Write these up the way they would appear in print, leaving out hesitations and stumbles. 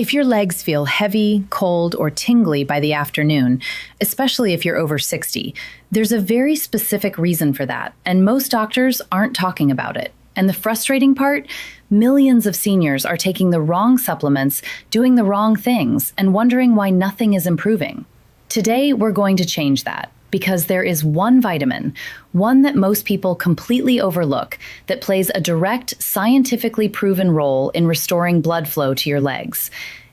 If your legs feel heavy, cold, or tingly by the afternoon, especially if you're over 60, there's a very specific reason for that, and most doctors aren't talking about it. And the frustrating part? Millions of seniors are taking the wrong supplements, doing the wrong things, and wondering why nothing is improving. Today, we're going to change that, because there is one vitamin, one that most people completely overlook, that plays a direct, scientifically proven role in restoring blood flow to your legs.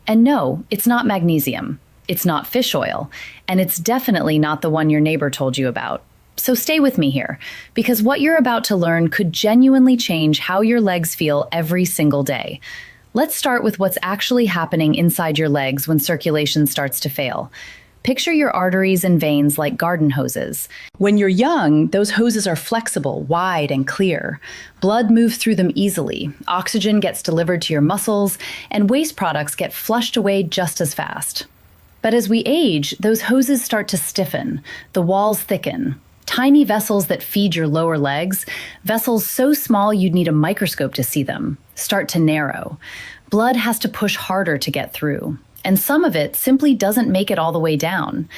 And no, it's not magnesium, it's not fish oil, and it's definitely not the one your neighbor told you about. So stay with me here, because what you're about to learn could genuinely change how your legs feel every single day. Let's start with what's actually happening inside your legs when circulation starts to fail. Picture your arteries and veins like garden hoses. When you're young, those hoses are flexible, wide, and clear. Blood moves through them easily, oxygen gets delivered to your muscles, and waste products get flushed away just as fast. But as we age, those hoses start to stiffen, the walls thicken. Tiny vessels that feed your lower legs, vessels so small you'd need a microscope to see them, start to narrow. Blood has to push harder to get through. And some of it simply doesn't make it all the way down.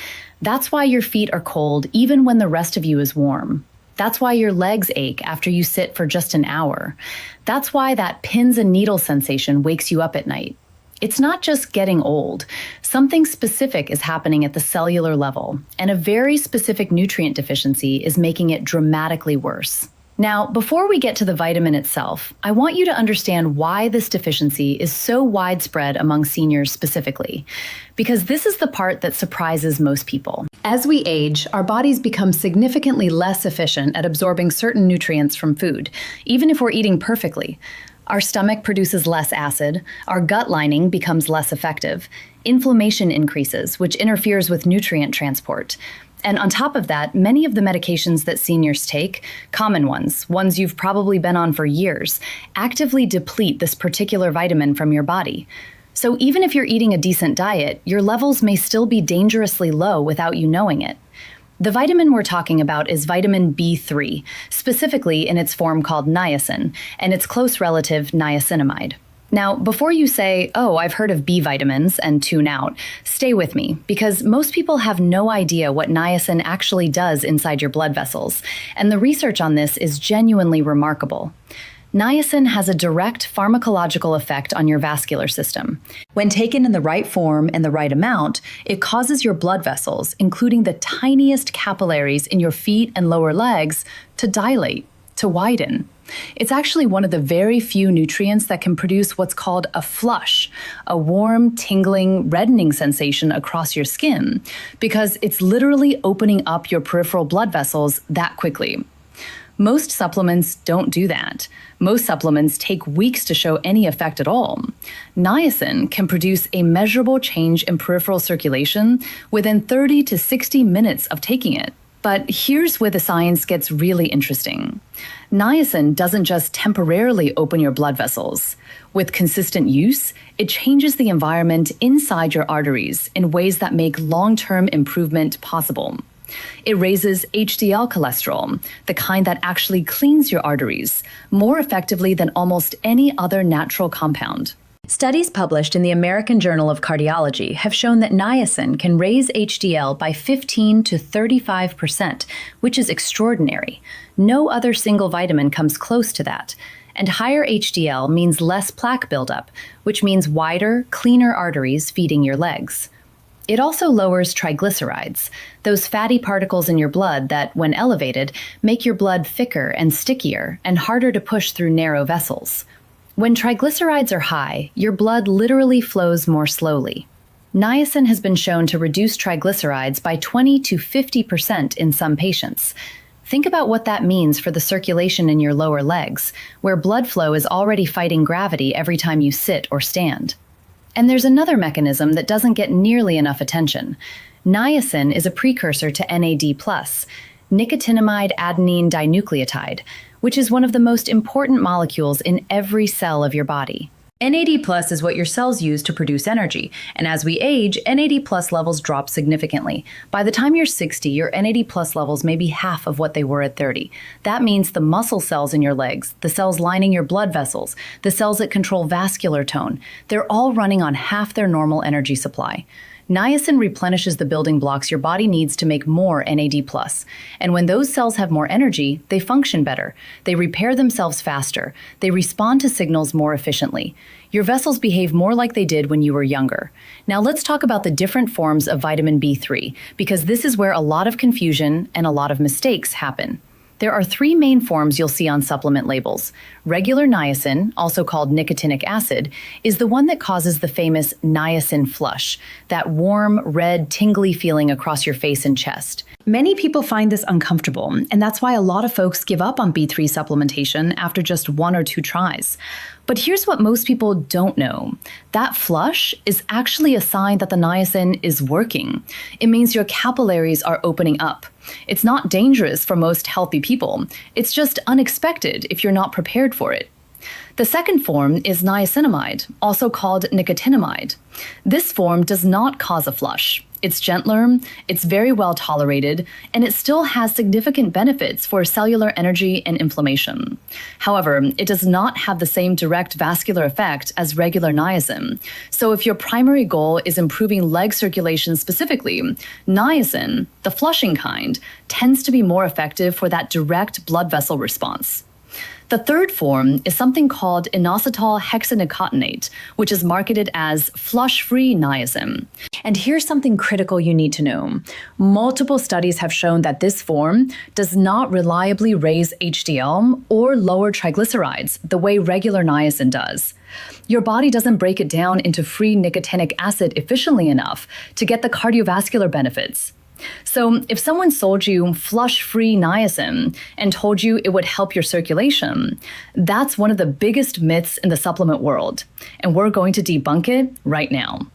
That's why your feet are cold even when the rest of you is warm. That's why your legs ache after you sit for just an hour. That's why that pins and needles sensation wakes you up at night. It's not just getting old. Something specific is happening at the cellular level, and a very specific nutrient deficiency is making it dramatically worse. Now, before we get to the vitamin itself, I want you to understand why this deficiency is so widespread among seniors specifically, because this is the part that surprises most people. As we age, our bodies become significantly less efficient at absorbing certain nutrients from food, even if we're eating perfectly. Our stomach produces less acid, our gut lining becomes less effective, inflammation increases, which interferes with nutrient transport. And on top of that, many of the medications that seniors take, common ones you've probably been on for years, actively deplete this particular vitamin from your body. So even if you're eating a decent diet, your levels may still be dangerously low without you knowing it. The vitamin we're talking about is vitamin B3, specifically in its form called niacin, and its close relative niacinamide. Now, before you say, oh, I've heard of B vitamins and tune out, stay with me, because most people have no idea what niacin actually does inside your blood vessels, and the research on this is genuinely remarkable. Niacin has a direct pharmacological effect on your vascular system. When taken in the right form and the right amount, it causes your blood vessels, including the tiniest capillaries in your feet and lower legs, to dilate, to widen. It's actually one of the very few nutrients that can produce what's called a flush, a warm, tingling, reddening sensation across your skin, because it's literally opening up your peripheral blood vessels that quickly. Most supplements don't do that. Most supplements take weeks to show any effect at all. Niacin can produce a measurable change in peripheral circulation within 30 to 60 minutes of taking it. But here's where the science gets really interesting. Niacin doesn't just temporarily open your blood vessels. With consistent use, it changes the environment inside your arteries in ways that make long-term improvement possible. It raises HDL cholesterol, the kind that actually cleans your arteries, more effectively than almost any other natural compound. Studies published in the American Journal of Cardiology have shown that niacin can raise HDL by 15 to 35%, which is extraordinary. No other single vitamin comes close to that. And higher HDL means less plaque buildup, which means wider, cleaner arteries feeding your legs. It also lowers triglycerides, those fatty particles in your blood that, when elevated, make your blood thicker and stickier and harder to push through narrow vessels. When triglycerides are high, your blood literally flows more slowly. Niacin has been shown to reduce triglycerides by 20 to 50% in some patients. Think about what that means for the circulation in your lower legs, where blood flow is already fighting gravity every time you sit or stand. And there's another mechanism that doesn't get nearly enough attention. Niacin is a precursor to NAD+, nicotinamide adenine dinucleotide, which is one of the most important molecules in every cell of your body. NAD plus is what your cells use to produce energy, and as we age, NAD plus levels drop significantly. By the time you're 60, your NAD plus levels may be half of what they were at 30. That means the muscle cells in your legs, the cells lining your blood vessels, the cells that control vascular tone, they're all running on half their normal energy supply. Niacin replenishes the building blocks your body needs to make more NAD+. And when those cells have more energy, they function better. They repair themselves faster. They respond to signals more efficiently. Your vessels behave more like they did when you were younger. Now let's talk about the different forms of vitamin B3, because this is where a lot of confusion and a lot of mistakes happen. There are three main forms you'll see on supplement labels. Regular niacin, also called nicotinic acid, is the one that causes the famous niacin flush, that warm, red, tingly feeling across your face and chest. Many people find this uncomfortable, and that's why a lot of folks give up on B3 supplementation after just 1 or 2 tries. But here's what most people don't know. That flush is actually a sign that the niacin is working. It means your capillaries are opening up. It's not dangerous for most healthy people. It's just unexpected if you're not prepared for it. The second form is niacinamide, also called nicotinamide. This form does not cause a flush. It's gentler, it's very well tolerated, and it still has significant benefits for cellular energy and inflammation. However, it does not have the same direct vascular effect as regular niacin. So if your primary goal is improving leg circulation specifically, niacin, the flushing kind, tends to be more effective for that direct blood vessel response. The third form is something called inositol hexanicotinate, which is marketed as flush-free niacin. And here's something critical you need to know. Multiple studies have shown that this form does not reliably raise HDL or lower triglycerides the way regular niacin does. Your body doesn't break it down into free nicotinic acid efficiently enough to get the cardiovascular benefits. So if someone sold you flush-free niacin and told you it would help your circulation, that's one of the biggest myths in the supplement world, and we're going to debunk it right now.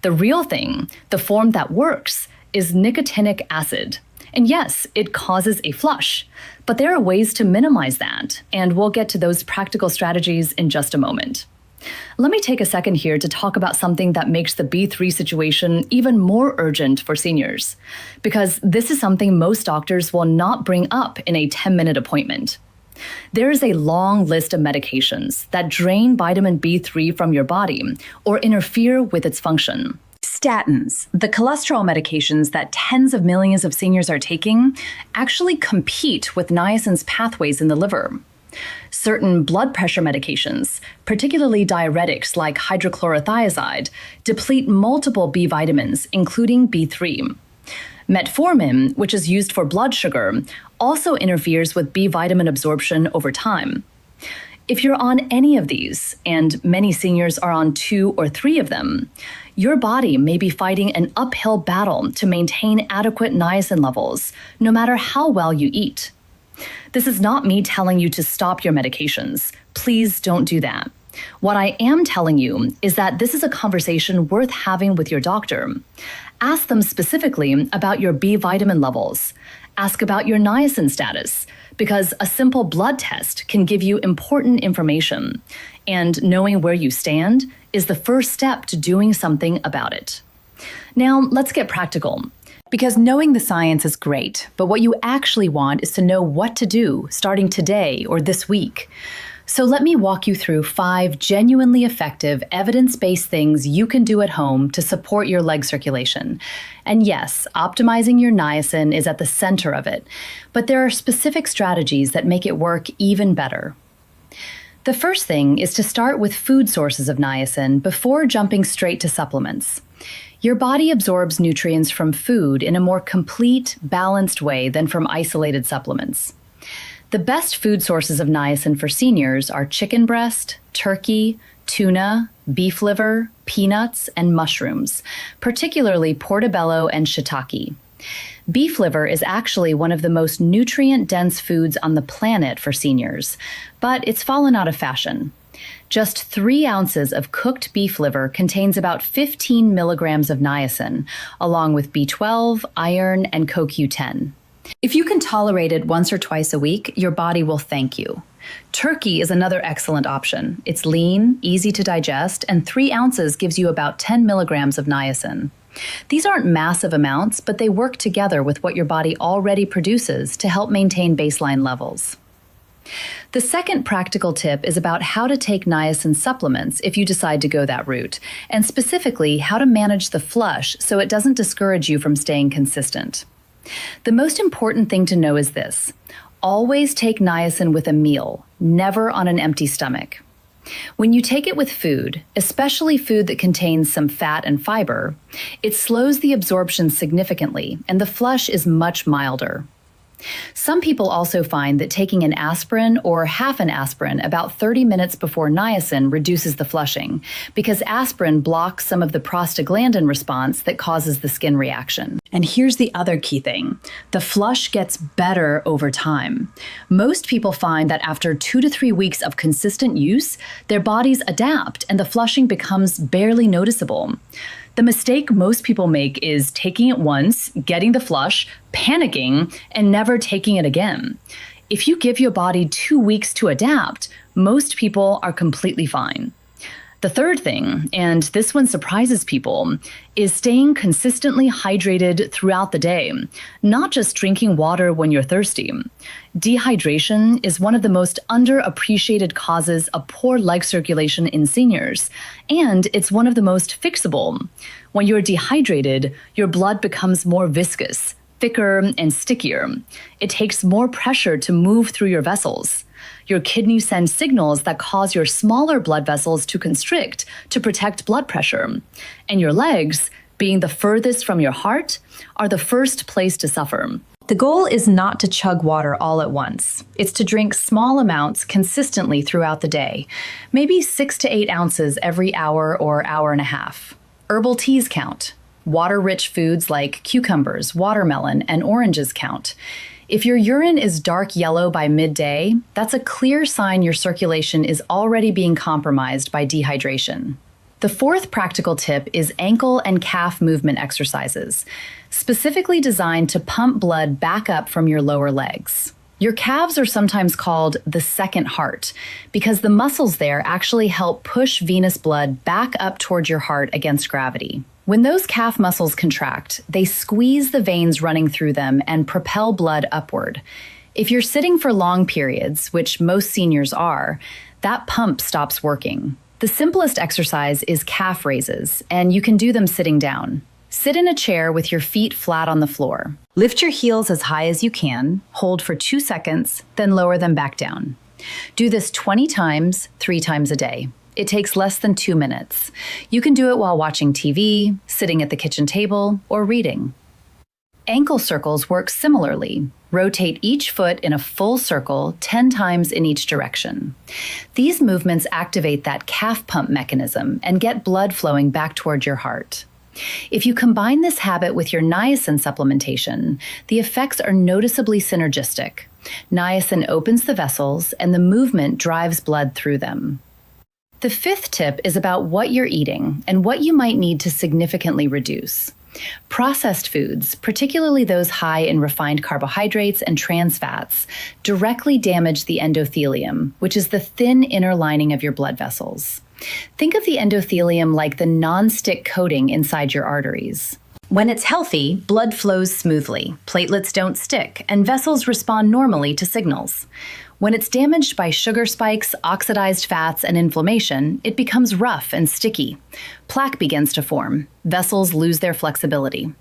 The real thing, the form that works, is nicotinic acid. And yes, it causes a flush, but there are ways to minimize that, and we'll get to those practical strategies in just a moment. Let me take a second here to talk about something that makes the B3 situation even more urgent for seniors, because this is something most doctors will not bring up in a 10-minute appointment. There is a long list of medications that drain vitamin B3 from your body or interfere with its function. Statins, the cholesterol medications that tens of millions of seniors are taking, actually compete with niacin's pathways in the liver. Certain blood pressure medications, particularly diuretics like hydrochlorothiazide, deplete multiple B vitamins, including B3. Metformin, which is used for blood sugar, also interferes with B vitamin absorption over time. If you're on any of these, and many seniors are on 2 or 3 of them, your body may be fighting an uphill battle to maintain adequate niacin levels, no matter how well you eat. This is not me telling you to stop your medications. Please don't do that. What I am telling you is that this is a conversation worth having with your doctor. Ask them specifically about your B vitamin levels. Ask about your niacin status, because a simple blood test can give you important information. And knowing where you stand is the first step to doing something about it. Now, let's get practical. Because knowing the science is great, but what you actually want is to know what to do starting today or this week. So let me walk you through 5 genuinely effective, evidence-based things you can do at home to support your leg circulation. And yes, optimizing your niacin is at the center of it, but there are specific strategies that make it work even better. The first thing is to start with food sources of niacin before jumping straight to supplements. Your body absorbs nutrients from food in a more complete, balanced way than from isolated supplements. The best food sources of niacin for seniors are chicken breast, turkey, tuna, beef liver, peanuts, and mushrooms, particularly portobello and shiitake. Beef liver is actually one of the most nutrient-dense foods on the planet for seniors, but it's fallen out of fashion. Just 3 ounces of cooked beef liver contains about 15 milligrams of niacin, along with B12, iron, and CoQ10. If you can tolerate it once or twice a week, your body will thank you. Turkey is another excellent option. It's lean, easy to digest, and 3 ounces gives you about 10 milligrams of niacin. These aren't massive amounts, but they work together with what your body already produces to help maintain baseline levels. The second practical tip is about how to take niacin supplements if you decide to go that route, and specifically how to manage the flush so it doesn't discourage you from staying consistent. The most important thing to know is this: always take niacin with a meal, never on an empty stomach. When you take it with food, especially food that contains some fat and fiber, it slows the absorption significantly, and the flush is much milder. Some people also find that taking an aspirin or half an aspirin about 30 minutes before niacin reduces the flushing, because aspirin blocks some of the prostaglandin response that causes the skin reaction. And here's the other key thing: the flush gets better over time. Most people find that after 2 to 3 weeks of consistent use, their bodies adapt and the flushing becomes barely noticeable. The mistake most people make is taking it once, getting the flush, panicking, and never taking it again. If you give your body 2 weeks to adapt, most people are completely fine. The third thing, and this one surprises people, is staying consistently hydrated throughout the day, not just drinking water when you're thirsty. Dehydration is one of the most underappreciated causes of poor leg circulation in seniors, and it's one of the most fixable. When you're dehydrated, your blood becomes more viscous, thicker, and stickier. It takes more pressure to move through your vessels. Your kidneys send signals that cause your smaller blood vessels to constrict to protect blood pressure. And your legs, being the furthest from your heart, are the first place to suffer. The goal is not to chug water all at once. It's to drink small amounts consistently throughout the day, maybe 6 to 8 ounces every hour or hour and a half. Herbal teas count. Water-rich foods like cucumbers, watermelon, and oranges count. If your urine is dark yellow by midday, that's a clear sign your circulation is already being compromised by dehydration. The fourth practical tip is ankle and calf movement exercises, specifically designed to pump blood back up from your lower legs. Your calves are sometimes called the second heart because the muscles there actually help push venous blood back up toward your heart against gravity. When those calf muscles contract, they squeeze the veins running through them and propel blood upward. If you're sitting for long periods, which most seniors are, that pump stops working. The simplest exercise is calf raises, and you can do them sitting down. Sit in a chair with your feet flat on the floor. Lift your heels as high as you can, hold for 2 seconds, then lower them back down. Do this 20 times, 3 times a day. It takes less than 2 minutes. You can do it while watching TV, sitting at the kitchen table, or reading. Ankle circles work similarly. Rotate each foot in a full circle 10 times in each direction. These movements activate that calf pump mechanism and get blood flowing back toward your heart. If you combine this habit with your niacin supplementation, the effects are noticeably synergistic. Niacin opens the vessels, and the movement drives blood through them. The fifth tip is about what you're eating and what you might need to significantly reduce. Processed foods, particularly those high in refined carbohydrates and trans fats, directly damage the endothelium, which is the thin inner lining of your blood vessels. Think of the endothelium like the non-stick coating inside your arteries. When it's healthy, blood flows smoothly, platelets don't stick, and vessels respond normally to signals. When it's damaged by sugar spikes, oxidized fats, and inflammation, it becomes rough and sticky. Plaque begins to form. Vessels lose their flexibility.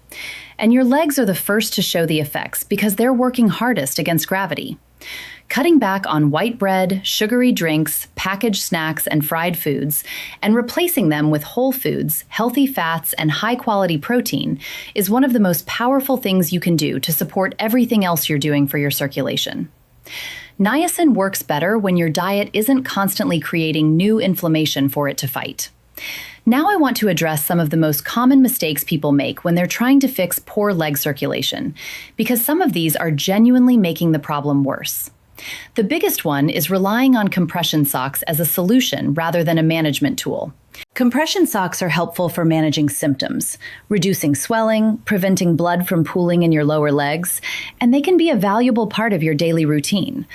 And your legs are the first to show the effects because they're working hardest against gravity. Cutting back on white bread, sugary drinks, packaged snacks, and fried foods, and replacing them with whole foods, healthy fats, and high-quality protein is one of the most powerful things you can do to support everything else you're doing for your circulation. Niacin works better when your diet isn't constantly creating new inflammation for it to fight. Now I want to address some of the most common mistakes people make when they're trying to fix poor leg circulation, because some of these are genuinely making the problem worse. The biggest one is relying on compression socks as a solution rather than a management tool. Compression socks are helpful for managing symptoms, reducing swelling, preventing blood from pooling in your lower legs, and they can be a valuable part of your daily routine.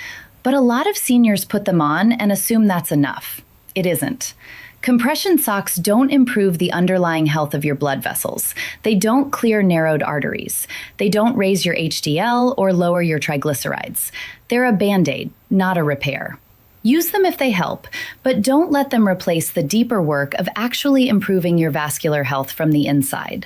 But a lot of seniors put them on and assume that's enough. It isn't. Compression socks don't improve the underlying health of your blood vessels. They don't clear narrowed arteries. They don't raise your HDL or lower your triglycerides. They're a Band-Aid, not a repair. Use them if they help, but don't let them replace the deeper work of actually improving your vascular health from the inside.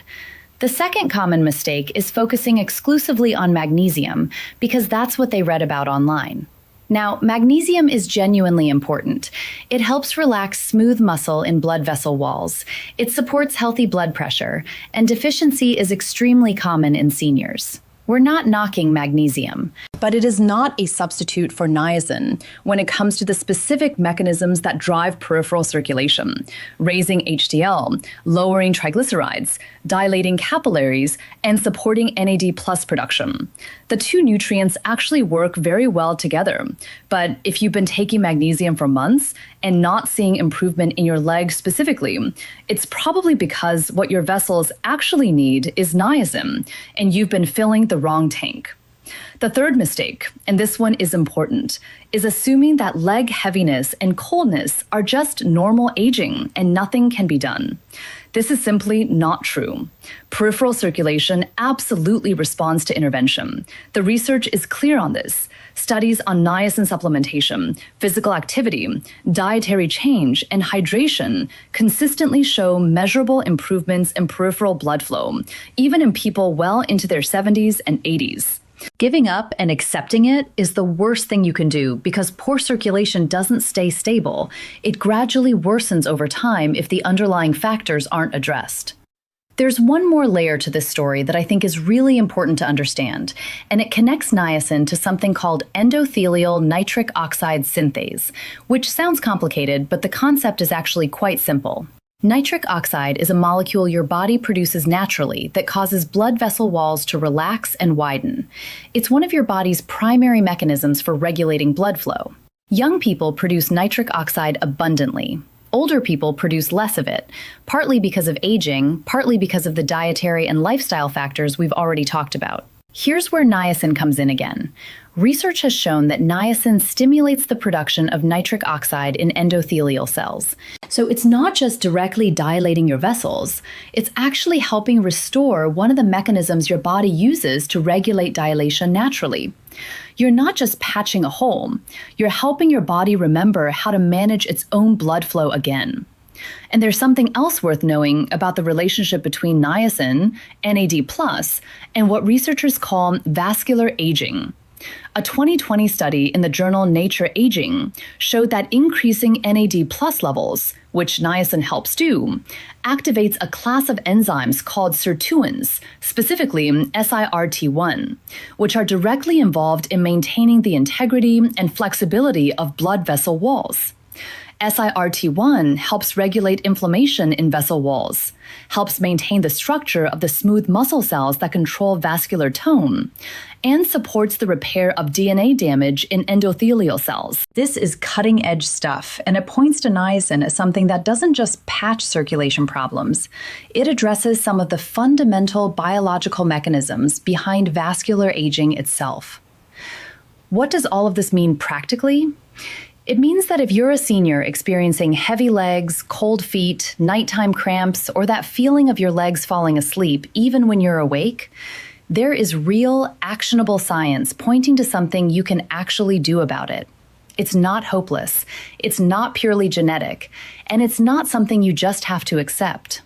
The second common mistake is focusing exclusively on magnesium because that's what they read about online. Now, magnesium is genuinely important. It helps relax smooth muscle in blood vessel walls. It supports healthy blood pressure, and deficiency is extremely common in seniors. We're not knocking magnesium, but it is not a substitute for niacin when it comes to the specific mechanisms that drive peripheral circulation, raising HDL, lowering triglycerides, dilating capillaries, and supporting NAD+ production. The two nutrients actually work very well together, but if you've been taking magnesium for months and not seeing improvement in your legs specifically, it's probably because what your vessels actually need is niacin, and you've been filling the wrong tank. The third mistake, and this one is important, is assuming that leg heaviness and coldness are just normal aging and nothing can be done. This is simply not true. Peripheral circulation absolutely responds to intervention. The research is clear on this. Studies on niacin supplementation, physical activity, dietary change, and hydration consistently show measurable improvements in peripheral blood flow, even in people well into their 70s and 80s. Giving up and accepting it is the worst thing you can do because poor circulation doesn't stay stable. It gradually worsens over time if the underlying factors aren't addressed. There's one more layer to this story that I think is really important to understand, and it connects niacin to something called endothelial nitric oxide synthase, which sounds complicated, but the concept is actually quite simple. Nitric oxide is a molecule your body produces naturally that causes blood vessel walls to relax and widen. It's one of your body's primary mechanisms for regulating blood flow. Young people produce nitric oxide abundantly. Older people produce less of it, partly because of aging, partly because of the dietary and lifestyle factors we've already talked about. Here's where niacin comes in again. Research has shown that niacin stimulates the production of nitric oxide in endothelial cells. So it's not just directly dilating your vessels, it's actually helping restore one of the mechanisms your body uses to regulate dilation naturally. You're not just patching a hole, you're helping your body remember how to manage its own blood flow again. And there's something else worth knowing about the relationship between niacin, NAD+, and what researchers call vascular aging. A 2020 study in the journal Nature Aging showed that increasing NAD+ levels, which niacin helps do, activates a class of enzymes called sirtuins, specifically SIRT1, which are directly involved in maintaining the integrity and flexibility of blood vessel walls. SIRT1 helps regulate inflammation in vessel walls, helps maintain the structure of the smooth muscle cells that control vascular tone, and supports the repair of DNA damage in endothelial cells. This is cutting-edge stuff, and it points to niacin as something that doesn't just patch circulation problems. It addresses some of the fundamental biological mechanisms behind vascular aging itself. What does all of this mean practically? It means that if you're a senior experiencing heavy legs, cold feet, nighttime cramps, or that feeling of your legs falling asleep even when you're awake, there is real, actionable science pointing to something you can actually do about it. It's not hopeless, it's not purely genetic, and it's not something you just have to accept.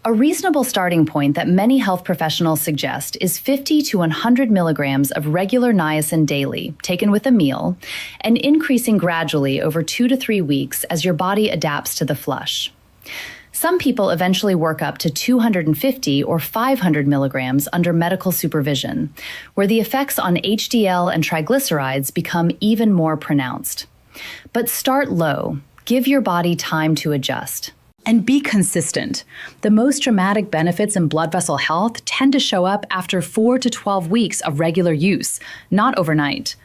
A reasonable starting point that many health professionals suggest is 50 to 100 milligrams of regular niacin daily, taken with a meal, and increasing gradually over 2 to 3 weeks as your body adapts to the flush. Some people eventually work up to 250 or 500 milligrams under medical supervision, where the effects on HDL and triglycerides become even more pronounced. But start low. Give your body time to adjust. And be consistent. The most dramatic benefits in blood vessel health tend to show up after 4 to 12 weeks of regular use, not overnight.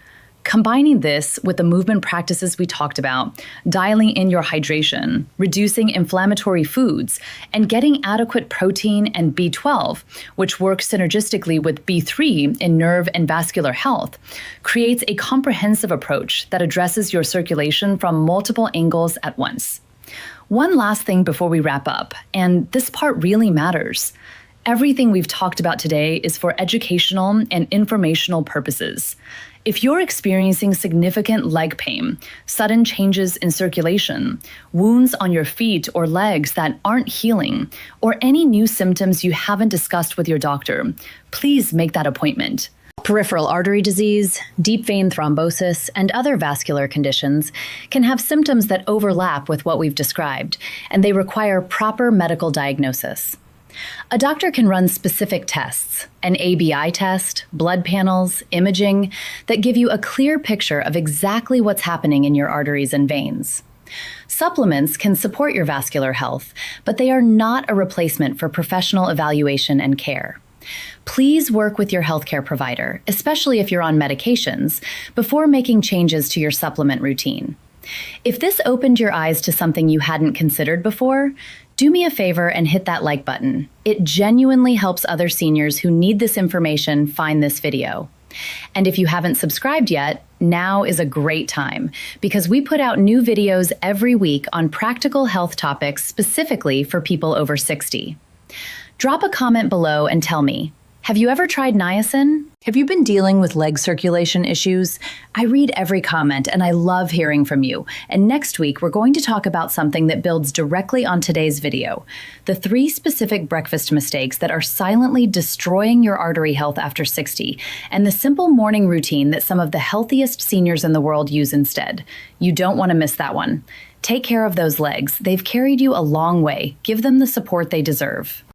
Combining this with the movement practices we talked about, dialing in your hydration, reducing inflammatory foods, and getting adequate protein and B12, which works synergistically with B3 in nerve and vascular health, creates a comprehensive approach that addresses your circulation from multiple angles at once. One last thing before we wrap up, and this part really matters. Everything we've talked about today is for educational and informational purposes. If you're experiencing significant leg pain, sudden changes in circulation, wounds on your feet or legs that aren't healing, or any new symptoms you haven't discussed with your doctor, please make that appointment. Peripheral artery disease, deep vein thrombosis, and other vascular conditions can have symptoms that overlap with what we've described, and they require proper medical diagnosis. A doctor can run specific tests, an ABI test, blood panels, imaging, that give you a clear picture of exactly what's happening in your arteries and veins. Supplements can support your vascular health, but they are not a replacement for professional evaluation and care. Please work with your healthcare provider, especially if you're on medications, before making changes to your supplement routine. If this opened your eyes to something you hadn't considered before, do me a favor and hit that like button. It genuinely helps other seniors who need this information find this video. And if you haven't subscribed yet, now is a great time because we put out new videos every week on practical health topics specifically for people over 60. Drop a comment below and tell me, have you ever tried niacin? Have you been dealing with leg circulation issues? I read every comment and I love hearing from you. And next week, we're going to talk about something that builds directly on today's video. The 3 specific breakfast mistakes that are silently destroying your artery health after 60, and the simple morning routine that some of the healthiest seniors in the world use instead. You don't want to miss that one. Take care of those legs. They've carried you a long way. Give them the support they deserve.